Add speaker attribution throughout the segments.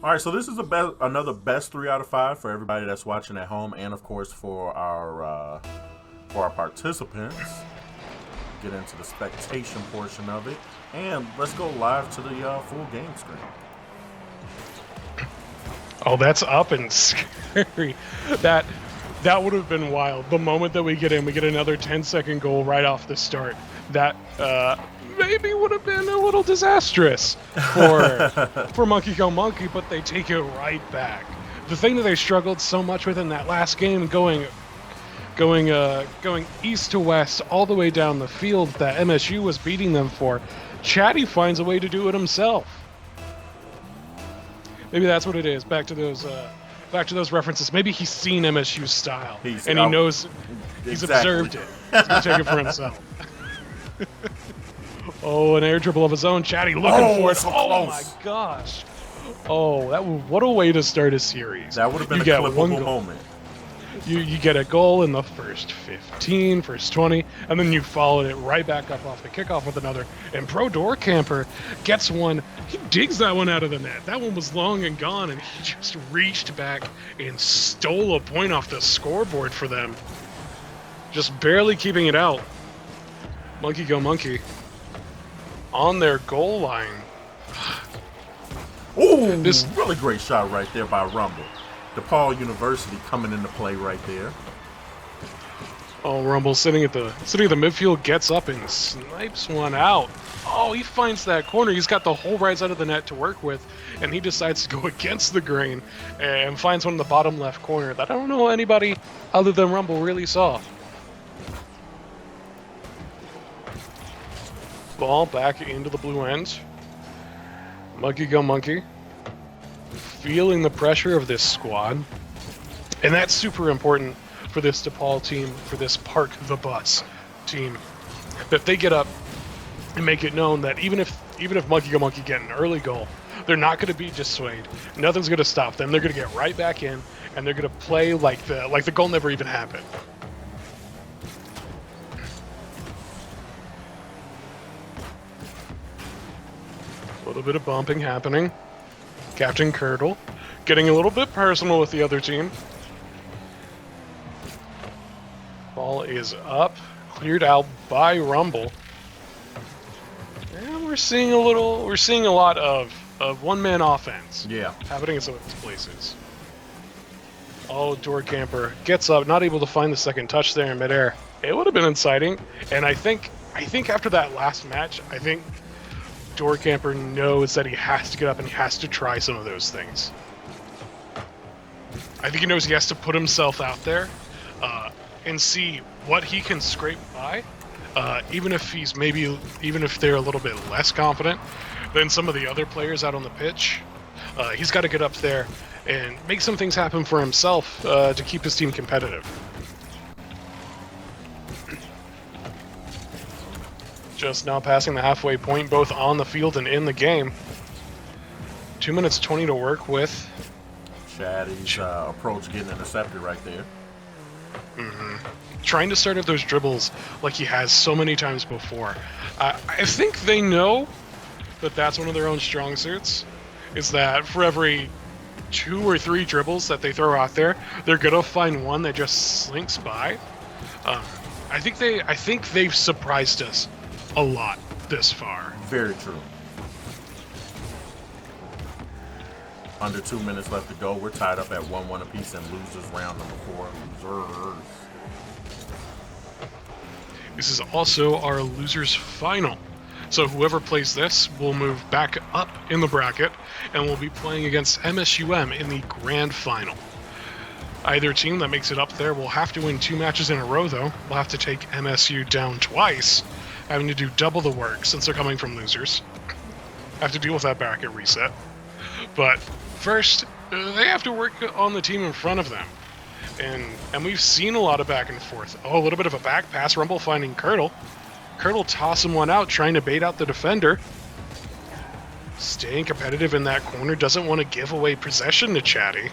Speaker 1: All right, so this is another best 3 out of 5 for everybody that's watching at home, and of course for our participants. Get into the spectation portion of it, and let's go live to the full game screen.
Speaker 2: Oh, that's up and scary. That that would have been wild. The moment that we get in, we get another 10-second goal right off the start. That maybe would have been a little disastrous for Monkey Go Monkey, but they take it right back. The thing that they struggled so much with in that last game, going east to west all the way down the field that MSU was beating them for, Chatty finds a way to do it himself. Maybe that's what it is. Back to those references. Maybe he's seen MSU's style and he knows he's observed it. He's gonna take it for himself. Oh, an air dribble of his own. Chatty looking for it.
Speaker 1: So
Speaker 2: oh
Speaker 1: close.
Speaker 2: My gosh! Oh, what a way to start a series.
Speaker 1: That would have been
Speaker 2: You
Speaker 1: a
Speaker 2: get
Speaker 1: clippable
Speaker 2: one goal.
Speaker 1: moment.
Speaker 2: You get a goal in the first 15, first 20, and then you followed it right back up off the kickoff with another. And Pro Door Camper gets one. He digs that one out of the net. That one was long and gone, and he just reached back and stole a point off the scoreboard for them. Just barely keeping it out. Monkey Go Monkey on their goal line.
Speaker 1: Ooh,
Speaker 2: This-
Speaker 1: really great shot right there by Rumble. DePaul University coming into play right there.
Speaker 2: Oh, Rumble sitting at the midfield gets up and snipes one out. Oh, he finds that corner. He's got the whole right side of the net to work with, and he decides to go against the grain and finds one in the bottom left corner that I don't know anybody other than Rumble really saw. Ball back into the blue end. Monkey Go Monkey. Feeling the pressure of this squad. And that's super important for this DePaul team, for this Park the Bus team, that they get up and make it known that even if Monkey Go Monkey get an early goal, they're not going to be dissuaded. Nothing's going to stop them. They're going to get right back in, and they're going to play like the goal never even happened. A little bit of bumping happening. Captain Curdle getting a little bit personal with the other team. Ball is up, cleared out by Rumble. And we're seeing a lot of one-man offense.
Speaker 1: Yeah.
Speaker 2: Happening in some of these places. Oh, Door Camper gets up, not able to find the second touch there in midair. It would have been inciting, and I think after that last match, I think Door Camper knows that he has to get up and he has to try some of those things. I think he knows he has to put himself out there and see what he can scrape by, even if they're a little bit less confident than some of the other players out on the pitch. He's got to get up there and make some things happen for himself to keep his team competitive. Just now passing the halfway point, both on the field and in the game. 2 minutes 20 to work with.
Speaker 1: Chatty's approach getting intercepted right there.
Speaker 2: Trying to start up those dribbles like he has so many times before. I think they know that that's one of their own strong suits, is that for every 2 or 3 dribbles that they throw out there, they're gonna find one that just slinks by. I think they've surprised us a lot this far.
Speaker 1: Very true. Under 2 minutes left to go. We're tied up at 1-1 apiece in losers round number 4. Losers.
Speaker 2: This is also our losers final. So whoever plays this will move back up in the bracket and will be playing against MSUM in the grand final. Either team that makes it up there will have to win 2 matches in a row, though. We'll have to take MSU down twice, having to do double the work since they're coming from losers. Have to deal with that bracket reset. But first, they have to work on the team in front of them. And we've seen a lot of back and forth. Oh, a little bit of a back pass. Rumble finding Curdle. Curdle tossing one out, trying to bait out the defender. Staying competitive in that corner, doesn't want to give away possession to Chatty.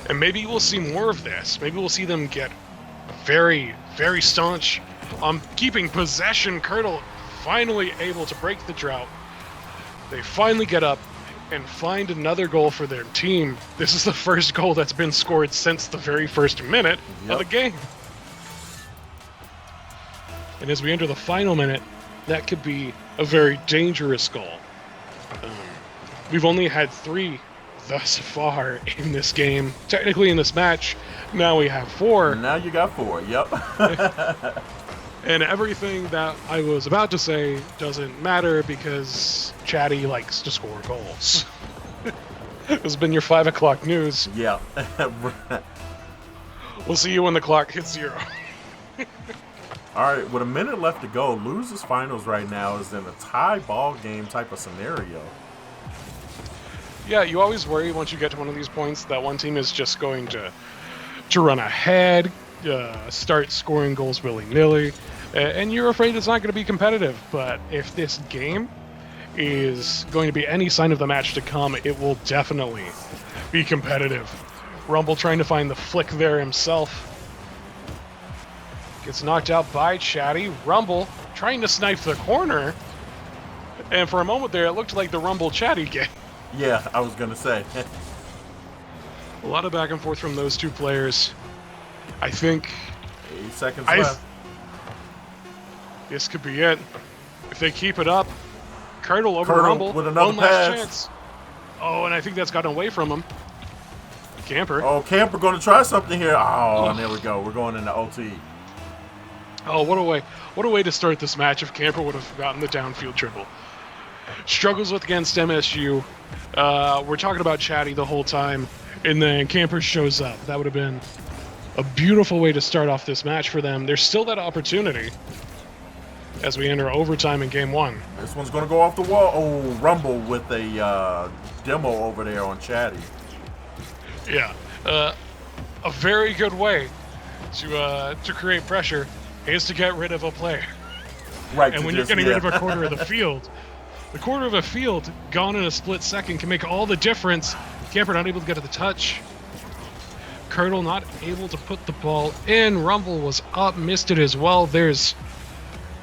Speaker 2: And maybe we'll see more of this. Maybe we'll see them get very, very staunch on keeping possession. Curdle finally able to break the drought. They finally get up and find another goal for their team. This is the first goal that's been scored since the very first minute of the game. And as we enter the final minute, that could be a very dangerous goal. We've only had 3 thus far in this game. Technically in this match, now we have 4.
Speaker 1: Now you got 4, yep.
Speaker 2: And everything that I was about to say doesn't matter because Chatty likes to score goals. This has been your 5 o'clock news.
Speaker 1: Yeah.
Speaker 2: We'll see you when the clock hits 0.
Speaker 1: All right, with a minute left to go, Losers Finals right now is in a tie ball game type of scenario.
Speaker 2: Yeah, you always worry once you get to one of these points that one team is just going to run ahead, start scoring goals willy-nilly, and you're afraid it's not going to be competitive. But if this game is going to be any sign of the match to come, it will definitely be competitive. Rumble trying to find the flick there himself. Gets knocked out by Chatty. Rumble trying to snipe the corner. And for a moment there, it looked like the Rumble-Chatty game.
Speaker 1: Yeah, I was going to say.
Speaker 2: A lot of back and forth from those 2 players. I think
Speaker 1: 8 seconds left.
Speaker 2: This could be it. If they keep it up, Curdle over
Speaker 1: Curdle
Speaker 2: Rumble.
Speaker 1: with another
Speaker 2: One last
Speaker 1: pass.
Speaker 2: chance. Oh, and I think that's gotten away from him. Camper.
Speaker 1: Oh, Camper going to try something here. Oh, and there we go. We're going into OT.
Speaker 2: Oh, what a way to start this match if Camper would have gotten the downfield dribble. Struggles against MSU. We're talking about Chatty the whole time, and then Camper shows up. That would have been a beautiful way to start off this match for them. There's still that opportunity as we enter overtime in game 1.
Speaker 1: This one's going to go off the wall. Oh, Rumble with a demo over there on Chatty.
Speaker 2: Yeah, a very good way to create pressure is to get rid of a player.
Speaker 1: Right.
Speaker 2: And when you're getting rid of a quarter of the field, the quarter of a field gone in a split second can make all the difference. Camper not able to get to the touch. Curdle not able to put the ball in. Rumble was up, missed it as well. There's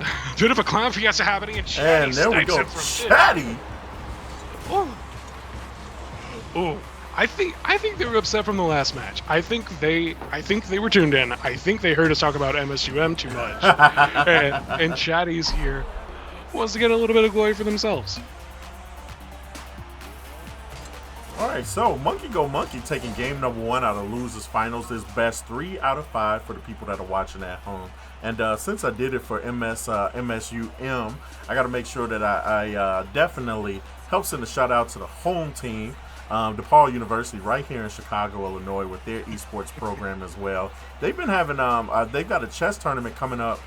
Speaker 2: a bit of a clown fiesta happening, and Chatty
Speaker 1: And there we
Speaker 2: snipes
Speaker 1: go.
Speaker 2: it from
Speaker 1: Chatty.
Speaker 2: Oh, I think they were upset from the last match. I think they were tuned in. I think they heard us talk about MSUM too much. and Chatty's here wants to get a little bit of glory for themselves.
Speaker 1: All right, so Monkey Go Monkey taking game number 1 out of Losers Finals. This best 3 out of 5 for the people that are watching at home. And since I did it for MSUM, I got to make sure that I definitely help send a shout out to the home team, DePaul University, right here in Chicago, Illinois, with their esports program as well. They've been having they've got a chess tournament coming up,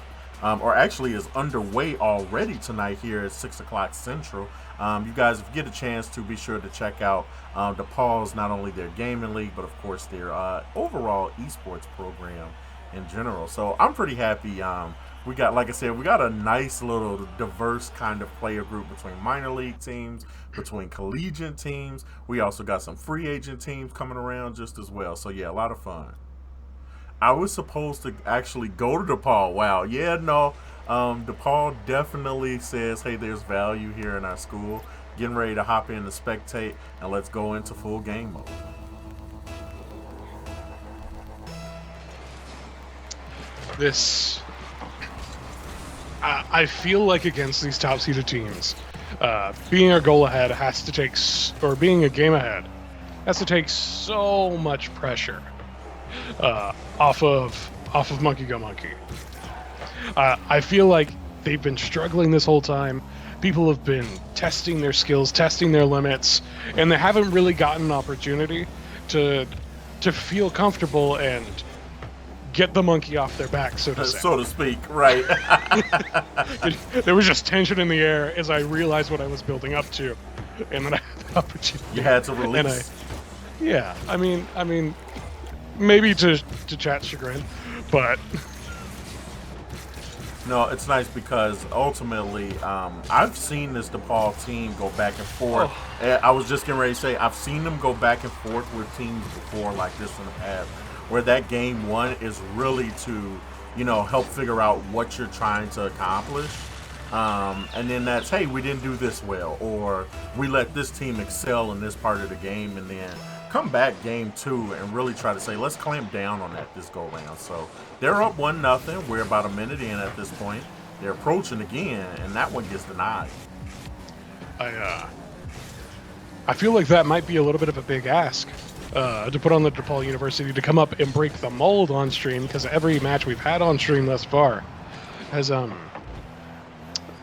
Speaker 1: or actually is underway already tonight here at 6 o'clock Central. You guys, if you get a chance to, be sure to check out DePaul's, not only their gaming league, but of course their overall esports program in general. So I'm pretty happy. We got, like I said, we got a nice little diverse kind of player group between minor league teams, between collegiate teams. We also got some free agent teams coming around just as well. So yeah, a lot of fun. I was supposed to actually go to DePaul. Wow. Yeah, no. DePaul definitely says, hey, there's value here in our school. Getting ready to hop in and spectate, and let's go into full game mode.
Speaker 2: This, I feel like against these top-seeded teams, being a goal ahead has to take, or being a game ahead, has to take so much pressure off of Monkey Go Monkey. I feel like they've been struggling this whole time. People have been testing their skills, testing their limits, and they haven't really gotten an opportunity to feel comfortable and get the monkey off their back, so to say.
Speaker 1: So to speak, right.
Speaker 2: There was just tension in the air as I realized what I was building up to, and then I had the opportunity.
Speaker 1: You had to release.
Speaker 2: Yeah, I mean, maybe to Chat's chagrin, but
Speaker 1: no, it's nice because ultimately, I've seen this DePaul team go back and forth. Oh. I was just getting ready to say, I've seen them go back and forth with teams before like this in the past, where that game 1 is really to, help figure out what you're trying to accomplish. And then that's, hey, we didn't do this well, or we let this team excel in this part of the game, and then come back game 2 and really try to say, let's clamp down on that this go round. So they're up 1-0. We're about a minute in at this point. They're approaching again, and that one gets denied.
Speaker 2: I feel like that might be a little bit of a big ask to put on the DePaul University to come up and break the mold on stream, because every match we've had on stream thus far has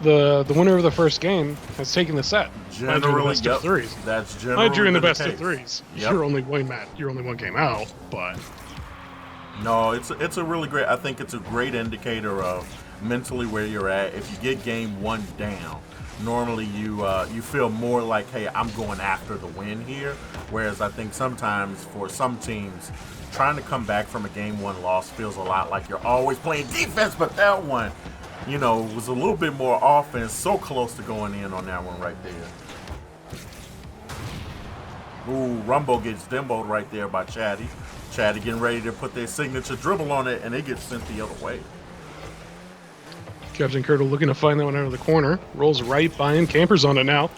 Speaker 2: the winner of the first game has taken the set.
Speaker 1: Generally,
Speaker 2: best of threes.
Speaker 1: That's generally
Speaker 2: Mind you, in the
Speaker 1: been
Speaker 2: best of threes.
Speaker 1: Yep.
Speaker 2: You're only one game out, but
Speaker 1: no, it's a really great. I think it's a great indicator of mentally where you're at. If you get game 1 down, normally you feel more like, hey, I'm going after the win here. Whereas I think sometimes for some teams, trying to come back from a game 1 loss feels a lot like you're always playing defense, but that one, was a little bit more offense. So close to going in on that one right there. Ooh, Rumble gets demoed right there by Chatty. Chatty getting ready to put their signature dribble on it, and it gets sent the other way.
Speaker 2: Captain Curdle looking to find that one out of the corner. Rolls right by him. Campers on it now.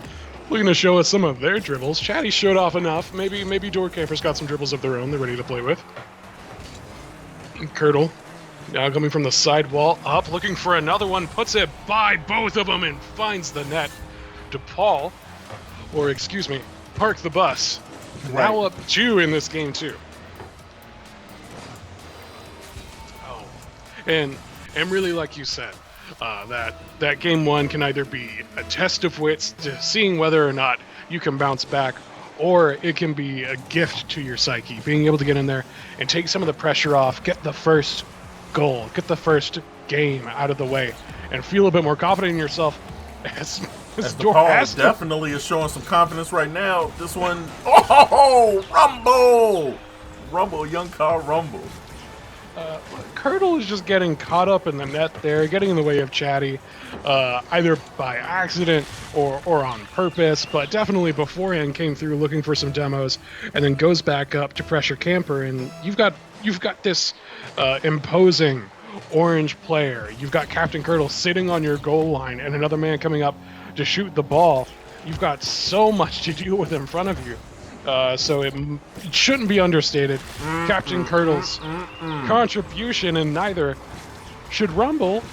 Speaker 2: Looking to show us some of their dribbles. Chatty showed off enough. Maybe Door Campers got some dribbles of their own they're ready to play with. And Curdle now coming from the side wall up, looking for another one. Puts it by both of them and finds the net. DePaul, or excuse me, Park the Bus.
Speaker 1: Right.
Speaker 2: Now up 2 in this game too. Oh, and really, like you said, that game 1 can either be a test of wits to seeing whether or not you can bounce back, or it can be a gift to your psyche, being able to get in there and take some of the pressure off, get the first goal, get the first game out of the way, and feel a bit more confident in yourself. As
Speaker 1: DePaul definitely is showing some confidence right now. This one, Rumble, young Carl Rumble.
Speaker 2: Curdle is just getting caught up in the net there, getting in the way of Chatty, either by accident or on purpose, but definitely beforehand came through looking for some demos, and then goes back up to pressure Camper, and you've got this imposing orange player. You've got Captain Curdle sitting on your goal line, and another man coming up to shoot the ball. You've got so much to deal with in front of you. So it shouldn't be understated. Captain Curdle's contribution, and neither should Rumble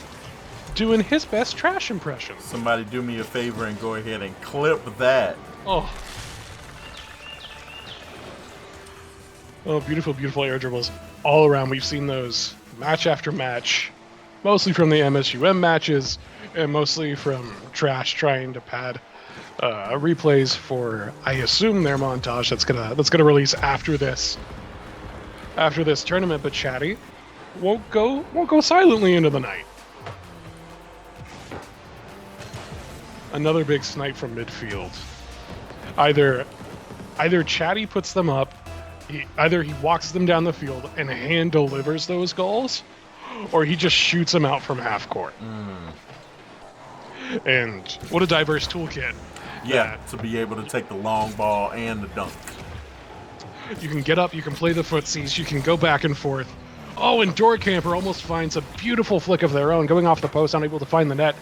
Speaker 2: doing his best trash impression.
Speaker 1: Somebody do me a favor and go ahead and clip that.
Speaker 2: Oh, beautiful, beautiful air dribbles all around. We've seen those match after match, mostly from the MSUM matches, and mostly from Trash trying to pad replays for, I assume, their montage that's gonna release after this tournament. But Chatty won't go silently into the night. Another big snipe from midfield. Either Chatty puts them up, either he walks them down the field and hand delivers those goals, or he just shoots them out from half court. And what a diverse toolkit.
Speaker 1: Yeah, to be able to take the long ball and the dunk.
Speaker 2: You can get up, you can play the footsies, you can go back and forth. Oh, and Door Camper almost finds a beautiful flick of their own, going off the post, unable to find the net.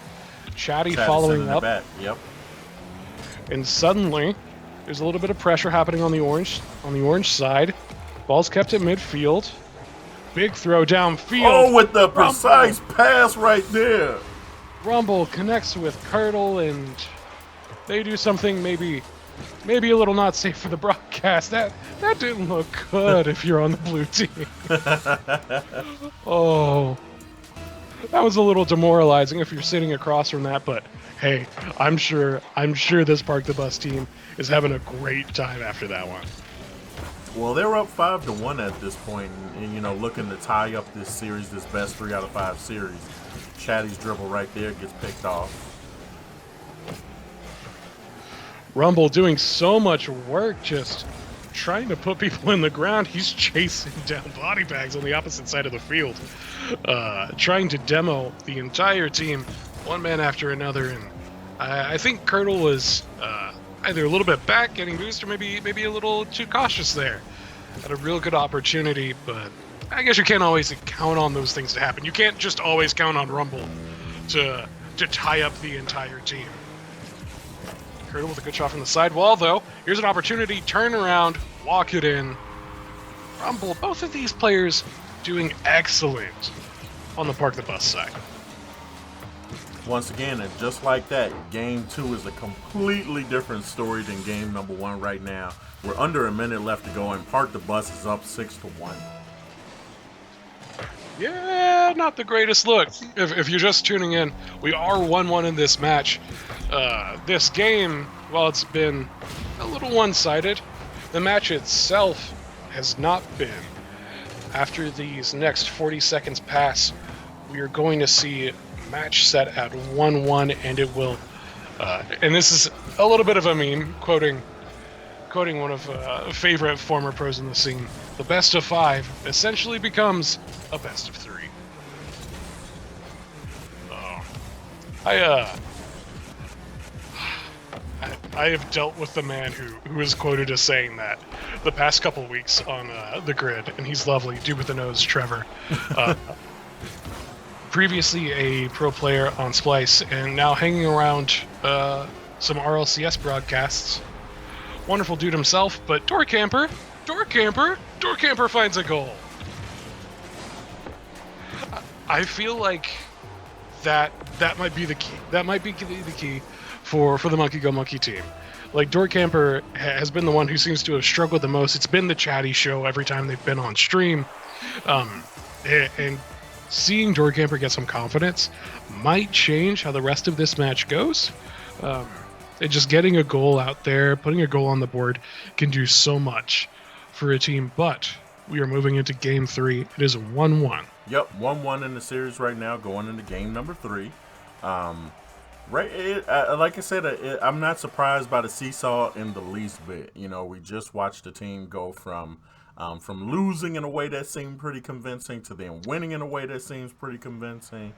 Speaker 2: Chatty following up.
Speaker 1: Yep.
Speaker 2: And suddenly, there's a little bit of pressure happening on the orange side. Ball's kept at midfield. Big throw downfield.
Speaker 1: Oh, with the precise pass right there.
Speaker 2: Rumble connects with Curdle, and they do something maybe a little not safe for the broadcast. That didn't look good if you're on the blue team. Oh, that was a little demoralizing if you're sitting across from that. But hey, I'm sure this Park the Bus team is having a great time after that one.
Speaker 1: Well, they're up 5-1 at this point, and looking to tie up this series, this best 3 out of 5 series. Chatty's dribble right there gets picked off.
Speaker 2: Rumble doing so much work just trying to put people in the ground. He's chasing down body bags on the opposite side of the field, trying to demo the entire team, one man after another. And I think Curdle was either a little bit back, getting boost, or maybe a little too cautious there. Had a real good opportunity, but I guess you can't always count on those things to happen. You can't just always count on Rumble to to tie up the entire team. Curdle with a good shot from the sidewall, though. Here's an opportunity. Turn around, walk it in. Rumble, both of these players doing excellent on the Park the Bus side.
Speaker 1: Once again, and just like that, game 2 is a completely different story than game number 1 right now. We're under a minute left to go, and Park the Bus is up 6-1.
Speaker 2: Yeah, not the greatest look. If you're just tuning in, we are 1-1 in this match. This game, while it's been a little one-sided, the match itself has not been. After these next 40 seconds pass, we are going to see match set at 1-1, and it will. And this is a little bit of a meme, quoting one of favorite former pros in the scene. The best of 5 essentially becomes a best of 3. I have dealt with the man who is quoted as saying that the past couple weeks on the grid, and he's lovely, dude with the nose, Trevor. Previously a pro player on Splice, and now hanging around some RLCS broadcasts. Wonderful dude himself, but door camper finds a goal. I feel like that might be the key. That might be the key for the Monkey Go Monkey team. Like, Door Camper has been the one who seems to have struggled the most. It's been the chatty show every time they've been on stream. And seeing Door Camper get some confidence might change how the rest of this match goes. And just getting a goal out there, putting a goal on the board can do so much for a team. But we are moving into game 3. It is 1-1.
Speaker 1: Yep, 1-1 in the series right now, going into game number 3. Like I said, I'm not surprised by the seesaw in the least bit. You know, we just watched the team go from losing in a way that seemed pretty convincing to then winning in a way that seems pretty convincing.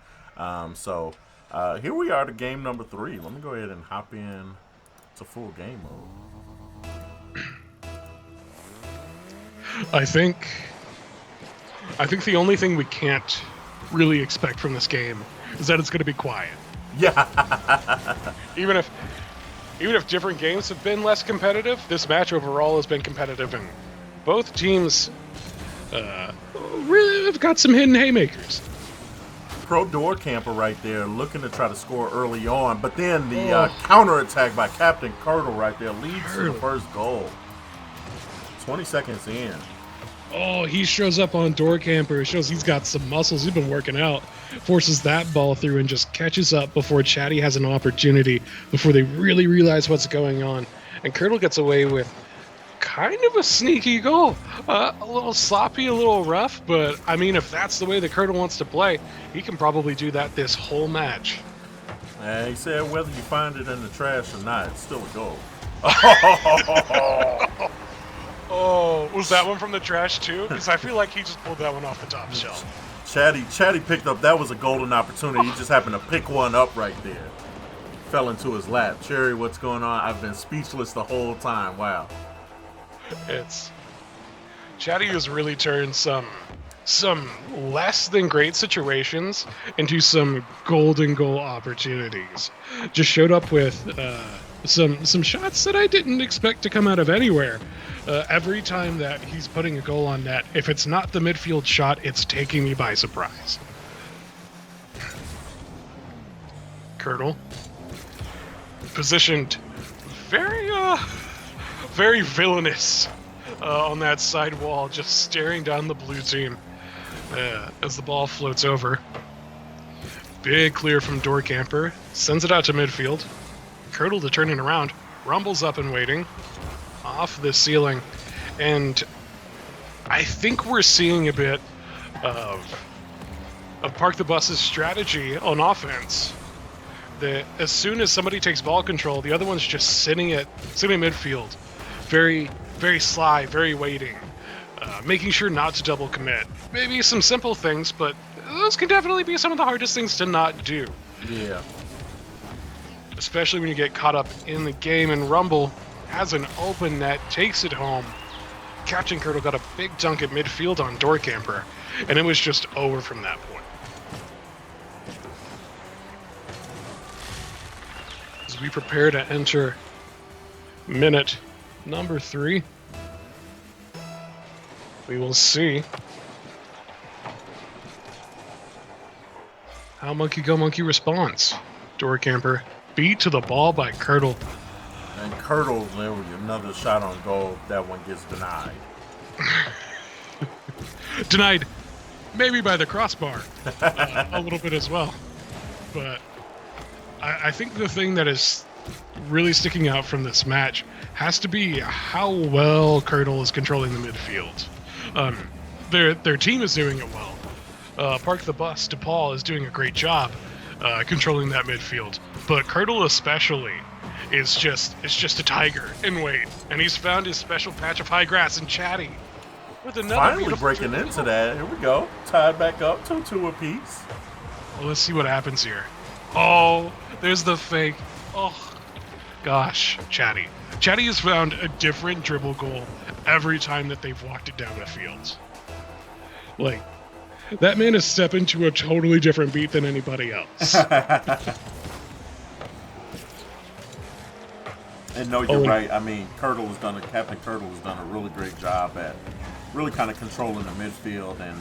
Speaker 1: So here we are to game number 3. Let me go ahead and hop in to full game mode.
Speaker 2: I think the only thing we can't really expect from this game is that it's going to be quiet.
Speaker 1: Yeah.
Speaker 2: Even if different games have been less competitive, this match overall has been competitive, and both teams really have got some hidden haymakers.
Speaker 1: Pro Door Camper right there, looking to try to score early on, but then the counterattack by Captain Curdle right there leads to the first goal. 20 seconds in.
Speaker 2: Oh, he shows up on Door Camper. It shows he's got some muscles. He's been working out. Forces that ball through and just catches up before Chatty has an opportunity, before they really realize what's going on. And Curdle gets away with kind of a sneaky goal. A little sloppy, a little rough, but I mean, if that's the way that Curdle wants to play, he can probably do that this whole match.
Speaker 1: He said whether you find it in the trash or not, it's still a goal.
Speaker 2: Oh, was that one from the trash too? Because I feel like he just pulled that one off the top shelf.
Speaker 1: Chatty picked up, that was a golden opportunity. He just happened to pick one up right there. Fell into his lap. Cherry, what's going on? I've been speechless the whole time. Wow.
Speaker 2: Chatty has really turned some less than great situations into some golden goal opportunities. Just showed up with some shots that I didn't expect to come out of anywhere. Every time that he's putting a goal on net, if it's not the midfield shot, it's taking me by surprise. Curdle positioned very villainous on that side wall, just staring down the blue team as the ball floats over. Big clear from Door Camper, sends it out to midfield. Curdle to turn it around, rumbles up and waiting off the ceiling, and I think we're seeing a bit of Park the Bus's strategy on offense. That as soon as somebody takes ball control, the other one's just sitting at midfield, very, very sly, very waiting, making sure not to double commit. Maybe some simple things, but those can definitely be some of the hardest things to not do.
Speaker 1: Yeah.
Speaker 2: Especially when you get caught up in the game, and Rumble has an open net, takes it home. Captain Curdle got a big dunk at midfield on Door Camper, and it was just over from that point. we prepare to enter minute number 3. We will see how Monkey Go Monkey responds. Door Camper beat to the ball by Curdle.
Speaker 1: And Curdle, there was another shot on goal. That one gets denied.
Speaker 2: Denied, maybe by the crossbar, a little bit as well. But I think the thing that is really sticking out from this match has to be how well Curdle is controlling the midfield. Their team is doing it well. Park the Bus, DePaul is doing a great job controlling that midfield. But Curdle especially is just a tiger in wait, and he's found his special patch of high grass in Chatty. With another
Speaker 1: finally breaking into that. Here we go. Tied back up, 2-2 apiece.
Speaker 2: Well, let's see what happens here. Oh, there's the fake. Oh, gosh, Chatty. Chatty has found a different dribble goal every time that they've walked it down the field. Like, that man is stepping to a totally different beat than anybody else.
Speaker 1: And no, you're right. I mean, Captain Curdle has done a really great job at really kind of controlling the midfield and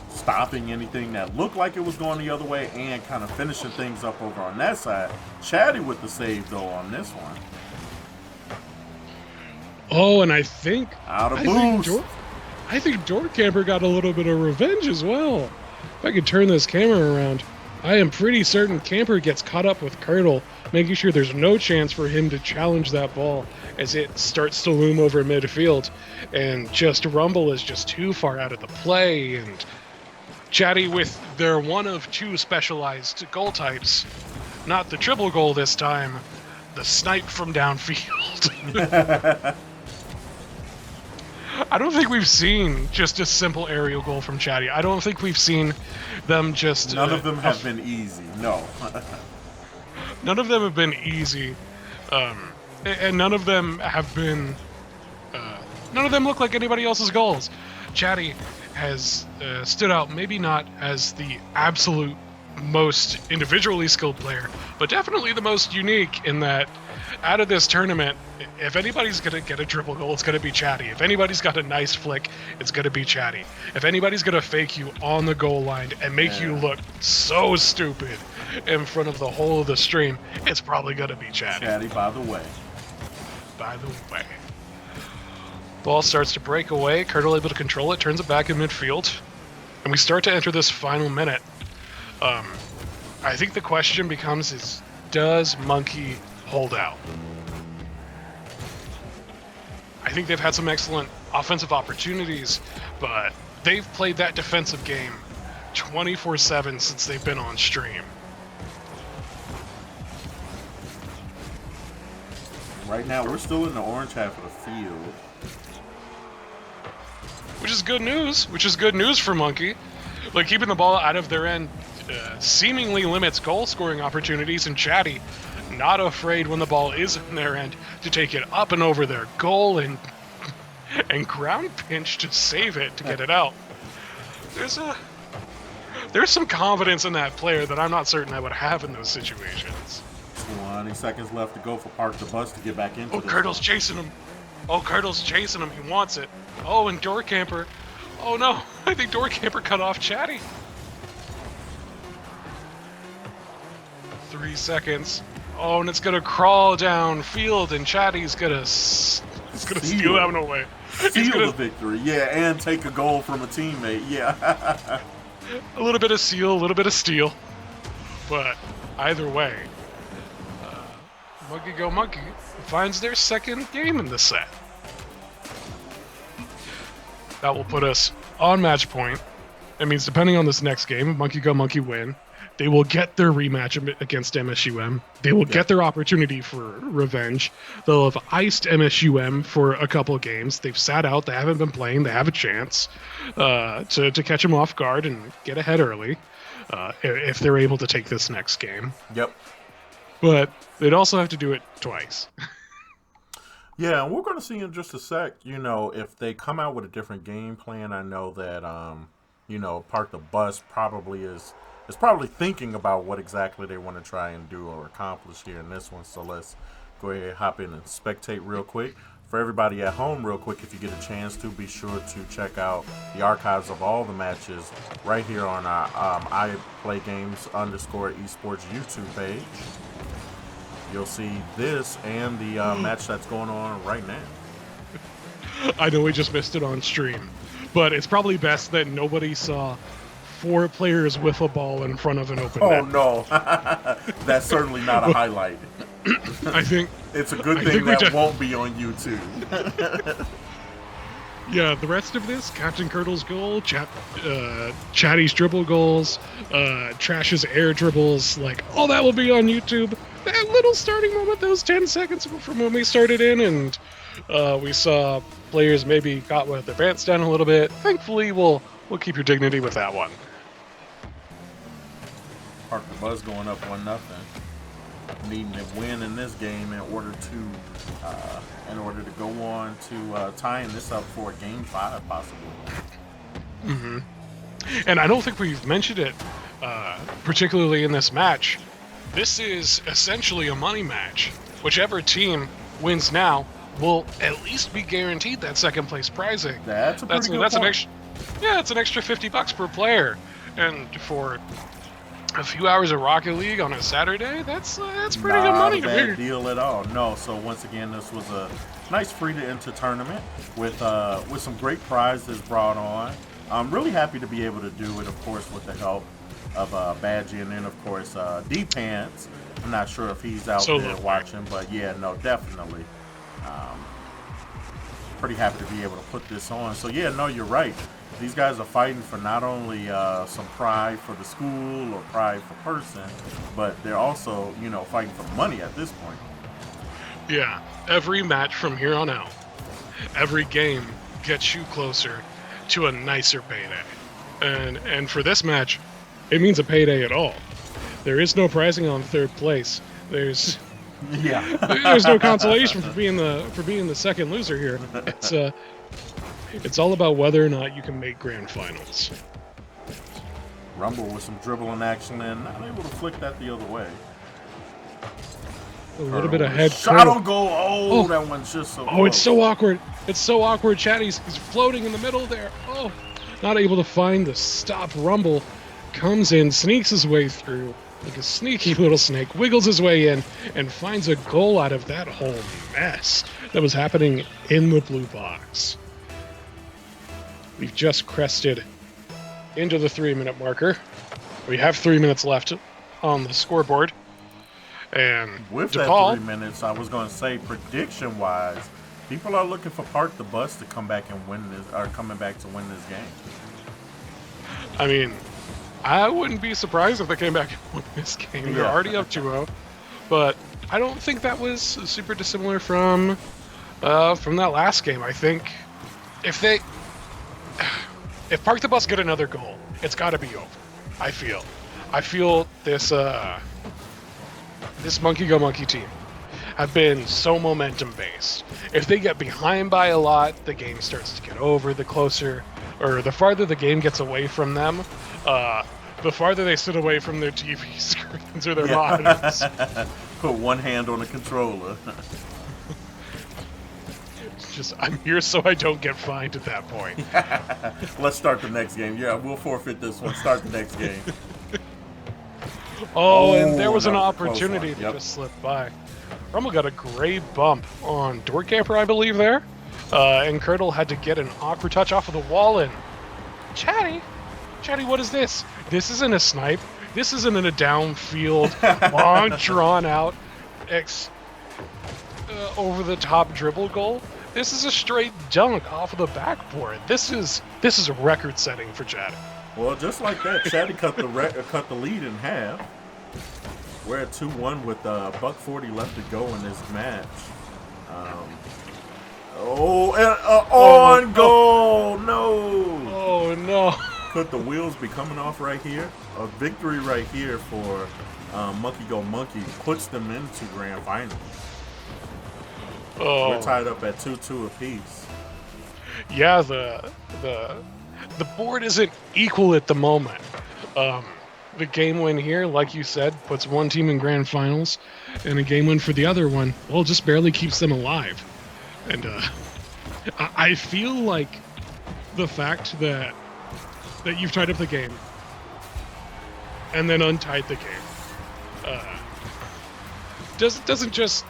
Speaker 1: stopping anything that looked like it was going the other way and kind of finishing things up over on that side. Chatty with the save, though, on this one.
Speaker 2: Oh, and I think Door Camper got a little bit of revenge as well. If I could turn this camera around, I am pretty certain Camper gets caught up with Curdle, making sure there's no chance for him to challenge that ball as it starts to loom over midfield. And just Rumble is just too far out of the play, and Chatty with their one of two specialized goal types, not the triple goal this time, the snipe from downfield. I don't think we've seen just a simple aerial goal from Chatty. I don't think we've seen them just...
Speaker 1: None of them have been easy, no.
Speaker 2: None of them have been easy, and none of them have been... none of them look like anybody else's goals. Chatty has stood out, maybe not as the absolute most individually skilled player, but definitely the most unique in that out of this tournament, if anybody's going to get a triple goal, it's going to be Chatty. If anybody's got a nice flick, it's going to be Chatty. If anybody's going to fake you on the goal line and make you look so stupid in front of the whole of the stream, it's probably going to be Chatty.
Speaker 1: Chatty, by the way.
Speaker 2: Ball starts to break away. Curdle able to control it, turns it back in midfield. And we start to enter this final minute. I think the question becomes does Monkey hold out? I think they've had some excellent offensive opportunities, but they've played that defensive game 24/7 since they've been on stream.
Speaker 1: Right now, we're still in the orange half of the field.
Speaker 2: Which is good news for Monkey. Like, keeping the ball out of their end seemingly limits goal scoring opportunities, and Chatty not afraid when the ball is in their end to take it up and over their goal and ground pinch to save it to get it out. There's some confidence in that player that I'm not certain I would have in those situations.
Speaker 1: 20 seconds left to go for Park the Bus to get back into this.
Speaker 2: Curdle's chasing him. Curdle's chasing him. He wants it. And Door Camper. Oh no, I think Door Camper cut off Chatty. 3 seconds. And it's gonna crawl downfield, and Chatty's gonna steal that one away.
Speaker 1: Steal the victory, yeah, and take a goal from a teammate, yeah.
Speaker 2: A little bit of seal, a little bit of steal, but either way, Monkey Go Monkey finds their second game in the set. That will put us on match point. It means depending on this next game, Monkey Go Monkey win, they will get their rematch against MSUM. They will get their opportunity for revenge. They'll have iced MSUM for a couple of games. They've sat out. They haven't been playing. They have a chance to catch them off guard and get ahead early if they're able to take this next game.
Speaker 1: Yep.
Speaker 2: But they'd also have to do it twice.
Speaker 1: Yeah, and we're going to see in just a sec, if they come out with a different game plan. I know that, Park the Bus probably is is probably thinking about what exactly they want to try and do or accomplish here in this one. So let's go ahead and hop in and spectate real quick. For everybody at home, real quick, if you get a chance to, be sure to check out the archives of all the matches right here on our iPlayGames_esports YouTube page. You'll see this and the match that's going on right now.
Speaker 2: I know we just missed it on stream, but it's probably best that nobody saw 4 players with a ball in front of an open net.
Speaker 1: Oh no, that's certainly not a highlight.
Speaker 2: I think
Speaker 1: it's a good thing that won't be on YouTube.
Speaker 2: Yeah, the rest of this, Captain Curdle's goal, Chatty's dribble goals, Trash's air dribbles, like, all that will be on YouTube. That little starting moment, those 10 seconds from when we started in, and we saw players maybe got with their pants down a little bit. Thankfully, we'll keep your dignity with that one.
Speaker 1: Park the Buzz going up 1-0. Needing to win in this game in order to go on to tying this up for Game 5, possibly.
Speaker 2: Mm-hmm. And I don't think we've mentioned it, particularly in this match. This is essentially a money match. Whichever team wins now will at least be guaranteed that second place prizing.
Speaker 1: That's a pretty good point.
Speaker 2: It's an extra $50 per player, and for a few hours of Rocket League on a Saturday, that's pretty good money to me.
Speaker 1: Not a bad deal at all. No, so once again, this was a nice free-to-enter tournament with some great prizes brought on. I'm really happy to be able to do it, of course, with the help of Badgie and then, of course, D-Pants. I'm not sure if he's out there watching, but yeah, no, definitely. Pretty happy to be able to put this on. So yeah, no, you're right. These guys are fighting for not only some pride for the school or pride for person, but they're also, fighting for money at this point.
Speaker 2: Yeah, every match from here on out, every game gets you closer to a nicer payday. And for this match, it means a payday at all. There is no prizing on third place. There's no consolation for being the second loser here. It's all about whether or not you can make grand finals.
Speaker 1: Rumble with some dribbling action and not able to flick that the other way.
Speaker 2: A little bit of head
Speaker 1: shot on goal. Oh, that one's just so close.
Speaker 2: It's so awkward. It's so awkward. Chatty's floating in the middle there. Oh, not able to find the stop. Rumble comes in, sneaks his way through like a sneaky little snake, wiggles his way in, and finds a goal out of that whole mess that was happening in the blue box. We've just crested into the 3-minute marker. We have 3 minutes left on the scoreboard. And
Speaker 1: with
Speaker 2: DePaul,
Speaker 1: that 3 minutes, I was going to say, prediction-wise, people are looking for Park the Bus to come back and win this, or coming back to win this game.
Speaker 2: I mean, I wouldn't be surprised if they came back and won this game. They're already up 2-0, but I don't think that was super dissimilar from that last game. I think if Park the Bus get another goal, it's got to be over. I feel this Monkey Go Monkey team have been so momentum based. If they get behind by a lot, the game starts to get over. The farther the game gets away from them, the farther they sit away from their TV screens or their monitors.
Speaker 1: Put one hand on the controller.
Speaker 2: I'm here so I don't get fined at that point.
Speaker 1: Let's start the next game. Yeah, we'll forfeit this one. Start the next game.
Speaker 2: And there was an opportunity that just slipped by. Rumble got a great bump on Doorcamper, I believe, there. And Curdle had to get an awkward touch off of the wall. And Chatty, what is this? This isn't a snipe. This isn't a downfield, long, drawn-out, over-the-top dribble goal. This is a straight dunk off of the backboard. This is a record-setting for Chatty.
Speaker 1: Well, just like that, Chatty cut the lead in half. We're at 2-1 with $1:40 left to go in this match. On goal! No!
Speaker 2: Oh no!
Speaker 1: Could the wheels be coming off right here? A victory right here for Monkey Go Monkey puts them into grand finals.
Speaker 2: Oh.
Speaker 1: We're tied up at 2-2 apiece.
Speaker 2: Yeah, the board isn't equal at the moment. the game win here, like you said, puts one team in grand finals, and a game win for the other one, well, just barely keeps them alive. And I feel like the fact that you've tied up the game and then untied the game doesn't just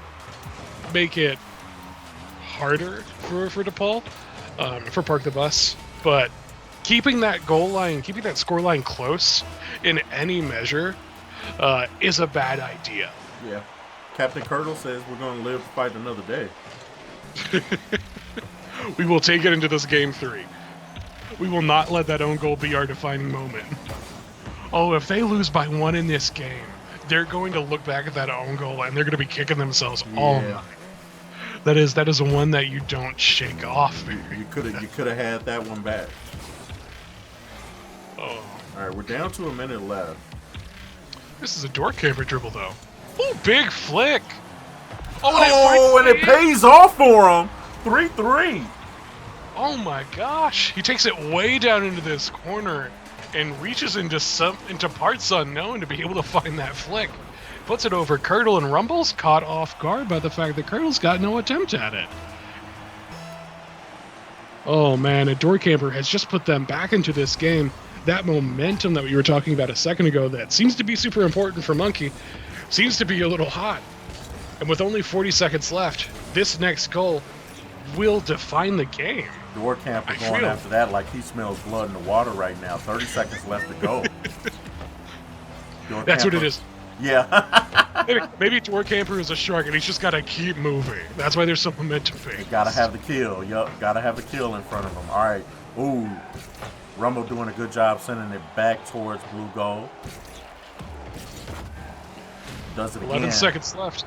Speaker 2: make it harder for DePaul, for Park the Bus, but keeping that goal line, keeping that score line close in any measure is a bad idea.
Speaker 1: Yeah. Captain Curdle says we're going to live to fight another day.
Speaker 2: We will take it into this game 3. We will not let that own goal be our defining moment. Oh, if they lose by 1 in this game, they're going to look back at that own goal and they're going to be kicking themselves all night. That is one that you don't shake off, baby.
Speaker 1: You could have had that one back.
Speaker 2: Oh.
Speaker 1: All right, we're down to a minute left.
Speaker 2: This is a door camper dribble, though. Oh, big flick! Oh,
Speaker 1: and it pays off for him. 3-3.
Speaker 2: Oh my gosh! He takes it way down into this corner and reaches into parts unknown to be able to find that flick. Puts it over Curdle, and Rumble's caught off guard by the fact that Curdle's got no attempt at it. Oh man, a door camper has just put them back into this game. That momentum that we were talking about a second ago that seems to be super important for Monkey seems to be a little hot. And with only 40 seconds left, this next goal will define the game.
Speaker 1: Door camper going after that like he smells blood in the water right now. 30 seconds left to go.
Speaker 2: That's what it is.
Speaker 1: Yeah.
Speaker 2: maybe door camper is a shark and he's just got to keep moving. That's why there's some momentum phase.
Speaker 1: Gotta have the kill. Yup, gotta have the kill in front of him. All right. Ooh. Rumble doing a good job sending it back towards blue goal. Does it again.
Speaker 2: 11 seconds left.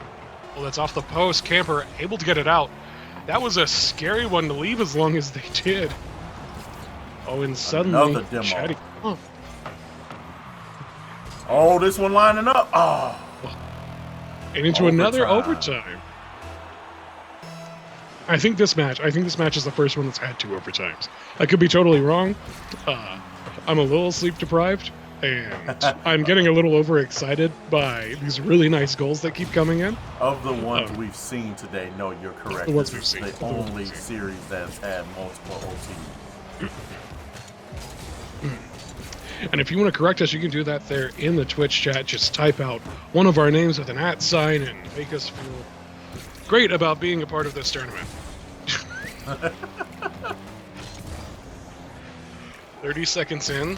Speaker 2: Well, that's off the post. Camper able to get it out. That was a scary one to leave as long as they did. Oh, and suddenly...
Speaker 1: Another demo. Oh, this one lining up. Oh.
Speaker 2: And into another overtime. I think this match is the first one that's had 2 overtimes. I could be totally wrong. I'm a little sleep deprived, and I'm getting a little overexcited by these really nice goals that keep coming in.
Speaker 1: Of the ones we've seen today, no, you're correct.
Speaker 2: The ones
Speaker 1: this
Speaker 2: we've
Speaker 1: is
Speaker 2: seen.
Speaker 1: the only series that's had multiple OTs.
Speaker 2: And if you want to correct us, you can do that there in the Twitch chat. Just type out one of our names with an @ sign and make us feel great about being a part of this tournament. 30 seconds in.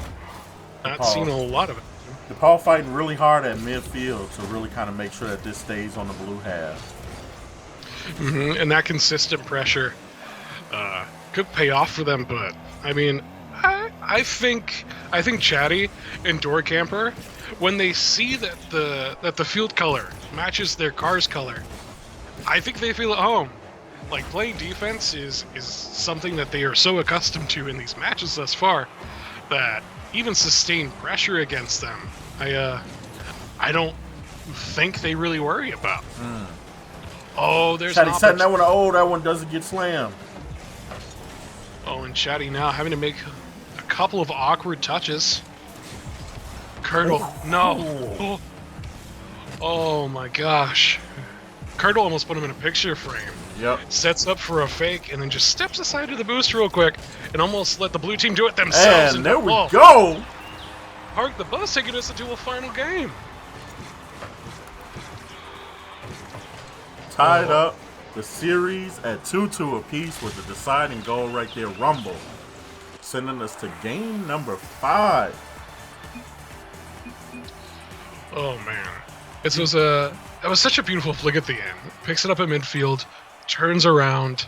Speaker 2: Not seen a lot of it.
Speaker 1: DePaul fighting really hard at midfield to really kind of make sure that this stays on the blue half.
Speaker 2: And that consistent pressure could pay off for them, but I mean, I think Chatty and Door Camper, when they see that the field color matches their car's color, I think they feel at home. Like, playing defense is something that they are so accustomed to in these matches thus far that even sustained pressure against them, I don't think they really worry about. Oh, there's
Speaker 1: Chatty setting that one. Oh, that one doesn't get slammed.
Speaker 2: Oh, and Chatty now having to make a couple of awkward touches. Curdle, no. Oh my gosh. Curdle almost put him in a picture frame.
Speaker 1: Yep.
Speaker 2: Sets up for a fake and then just steps aside to the boost real quick and almost let the blue team do it themselves.
Speaker 1: And there we go.
Speaker 2: Park the Bus taking us into a final game.
Speaker 1: Tied up the series at 2-2 apiece with the deciding goal right there. Rumble sending us to game number 5.
Speaker 2: Oh man, that was such a beautiful flick at the end. Picks it up at midfield, turns around,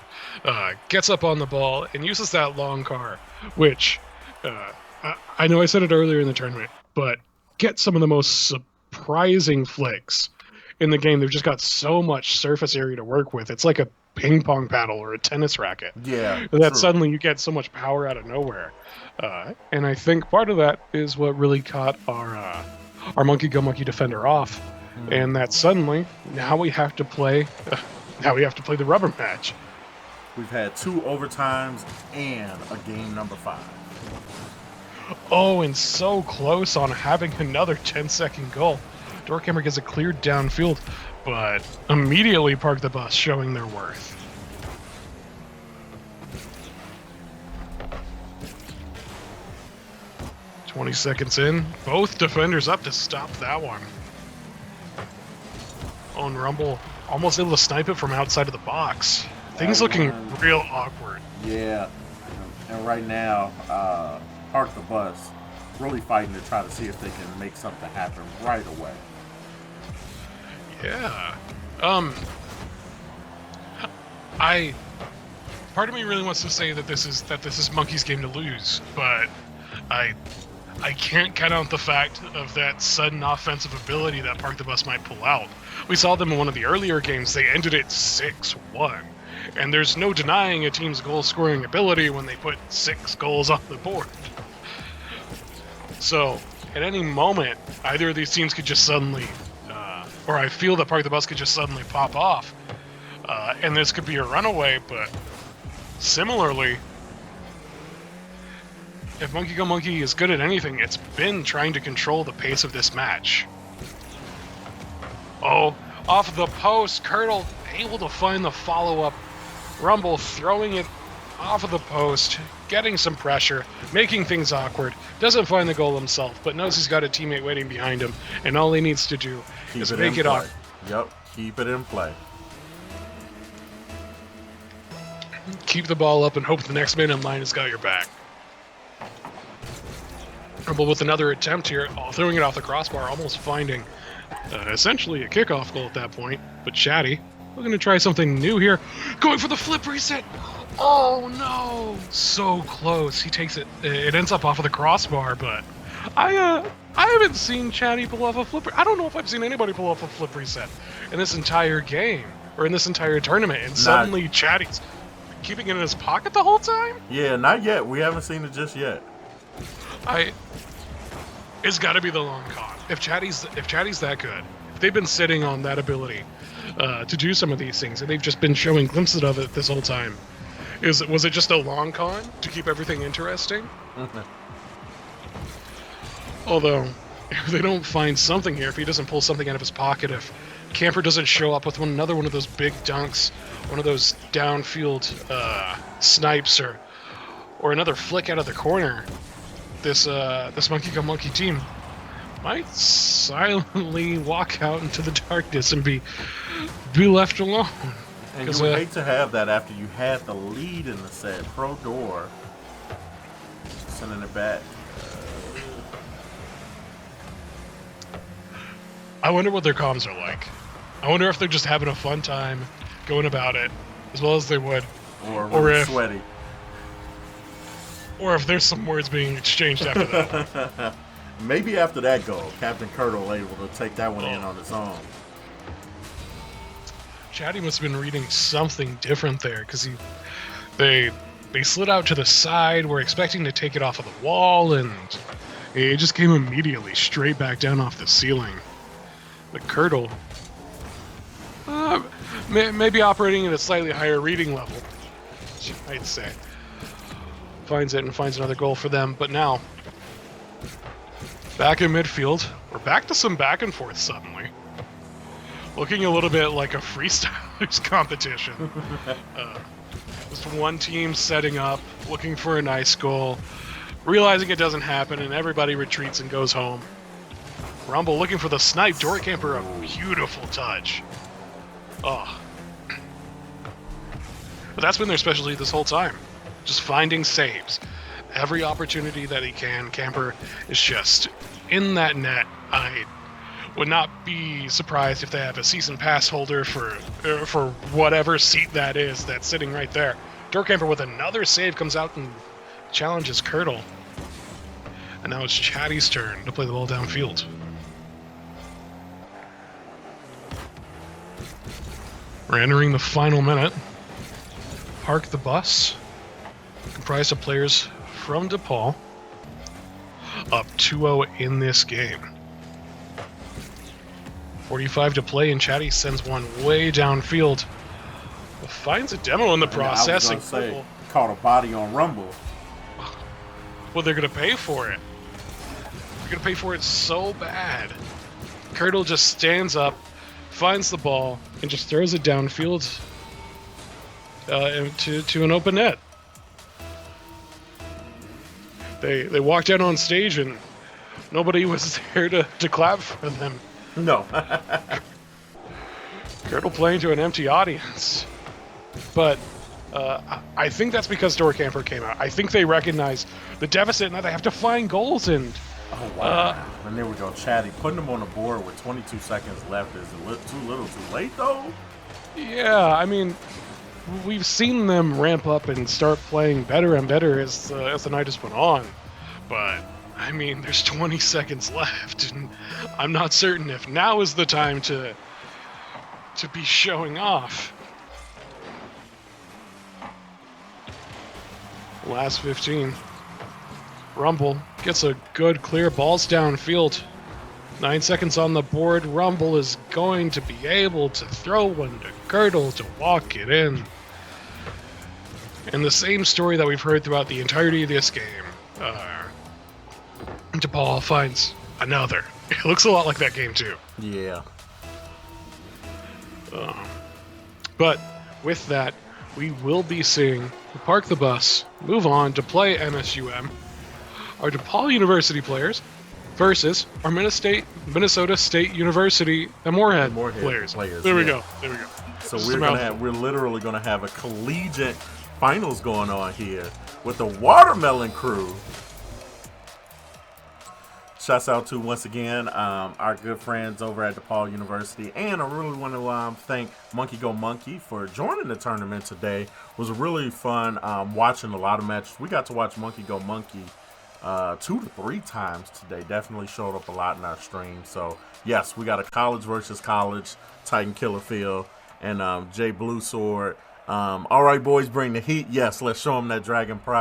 Speaker 2: gets up on the ball, and uses that long car, which I know I said it earlier in the tournament, but get some of the most surprising flicks in the game. They've just got so much surface area to work with. It's like a ping pong paddle or a tennis racket.
Speaker 1: Yeah.
Speaker 2: That suddenly you get so much power out of nowhere. And I think part of that is what really caught our Monkey Go Monkey defender off. And that suddenly, now we have to play the rubber match.
Speaker 1: We've had 2 overtimes and a game number 5.
Speaker 2: Oh, and so close on having another 10-second goal. Dorkhammer gets it cleared downfield, but immediately Park the Bus, showing their worth. "20 seconds in, both defenders up to stop that one. Oh, and Rumble almost able to snipe it from outside of the box. Things looking real awkward.
Speaker 1: Yeah, and right now, Park the Bus really fighting to try to see if they can make something happen right away.
Speaker 2: Yeah. Part of me really wants to say that this is Monkey's game to lose, but I can't count out the fact of that sudden offensive ability that Park the Bus might pull out. We saw them in one of the earlier games. They ended it 6-1. And there's no denying a team's goal-scoring ability when they put 6 goals on the board. So, at any moment, either of these teams could just suddenly, or I feel that Park the Bus could just suddenly pop off. And this could be a runaway, but similarly, if Monkey Go Monkey is good at anything, it's been trying to control the pace of this match. Oh, off the post, Curdle able to find the follow-up. Rumble throwing it off of the post, getting some pressure, making things awkward. Doesn't find the goal himself, but knows he's got a teammate waiting behind him, and all he needs to do is make it awkward.
Speaker 1: Yep, keep it in play.
Speaker 2: Keep the ball up and hope the next man in line has got your back. Rumble with another attempt here, throwing it off the crossbar, almost finding essentially a kickoff goal at that point. But Chatty, we're going to try something new here. Going for the flip reset. Oh no! So close. He takes it. It ends up off of the crossbar, but I haven't seen Chatty pull off a flip. I don't know if I've seen anybody pull off a flip reset in this entire game or in this entire tournament. And suddenly Chatty's keeping it in his pocket the whole time?
Speaker 1: Yeah, not yet. We haven't seen it just yet.
Speaker 2: It's got to be the long con. If Chatty's that good, if they've been sitting on that ability to do some of these things, and they've just been showing glimpses of it this whole time, was it just a long con to keep everything interesting? Although, if they don't find something here, if he doesn't pull something out of his pocket, if Camper doesn't show up with another one of those big dunks, one of those downfield snipes, or another flick out of the corner, this Monkey Go Monkey team might silently walk out into the darkness and be left alone.
Speaker 1: And you would hate to have that after you had the lead in the set. Pro Door sending it back.
Speaker 2: I wonder what their comms are like. I wonder if they're just having a fun time going about it as well as they would,
Speaker 1: or if sweaty,
Speaker 2: or if there's some words being exchanged after that.
Speaker 1: Maybe after that goal, Captain Curdle able to take that one in on his own.
Speaker 2: Chatty must have been reading something different there, because they slid out to the side, were expecting to take it off of the wall, and it just came immediately straight back down off the ceiling. But Curdle, maybe operating at a slightly higher reading level, I'd say, finds it and finds another goal for them. But now, back in midfield, we're back to some back and forth suddenly. Looking a little bit like a freestylers competition. Just one team setting up, looking for a nice goal, realizing it doesn't happen, and everybody retreats and goes home. Rumble looking for the snipe. Dorkhamper, a beautiful touch. Oh. But that's been their specialty this whole time. Just finding saves. Every opportunity that he can, Camper is just in that net. I would not be surprised if they have a season pass holder for whatever seat that is that's sitting right there. Dorkhamper with another save comes out and challenges Curdle. And now it's Chatty's turn to play the ball downfield. We're entering the final minute. Park the Bus, comprised of players from DePaul, up 2-0 in this game. 45 to play, and Chatty sends one way downfield. Finds a demo in the process.
Speaker 1: I was gonna say, caught a body on Rumble.
Speaker 2: Well, they're going to pay for it. They're going to pay for it so bad. Curdle just stands up, finds the ball, and just throws it downfield to an open net. They walked out on stage and nobody was there to clap for them.
Speaker 1: No.
Speaker 2: Curdle playing to an empty audience. But I think that's because Dorkamper came out. I think they recognize the deficit and that they have to find goals. And
Speaker 1: oh, wow. And there we go, Chatty. Putting them on the board with 22 seconds left is too little too late, though?
Speaker 2: Yeah, I mean, we've seen them ramp up and start playing better and better as the night has went on. But, I mean, there's 20 seconds left, and I'm not certain if now is the time to be showing off. Last 15. Rumble gets a good clear, balls downfield. 9 seconds on the board. Rumble is going to be able to throw one to Curdle to walk it in. And the same story that we've heard throughout the entirety of this game. DePaul finds another. It looks a lot like that game too.
Speaker 1: Yeah.
Speaker 2: But with that, we will be seeing Park the Bus move on to play MSUM, our DePaul University players, versus our Minnesota State University and Moorhead players. There we go.
Speaker 1: So we're literally gonna have a collegiate finals going on here with the Watermelon Crew. Shouts out to, once again, our good friends over at DePaul University. And I really want to thank Monkey Go Monkey for joining the tournament today. It was really fun watching a lot of matches. We got to watch Monkey Go Monkey 2 to 3 times today. Definitely showed up a lot in our stream. So, yes, we got a college versus college, Titan Killer Field, and Jay Blue Sword. All right, boys, bring the heat. Yes, let's show them that Dragon Pride.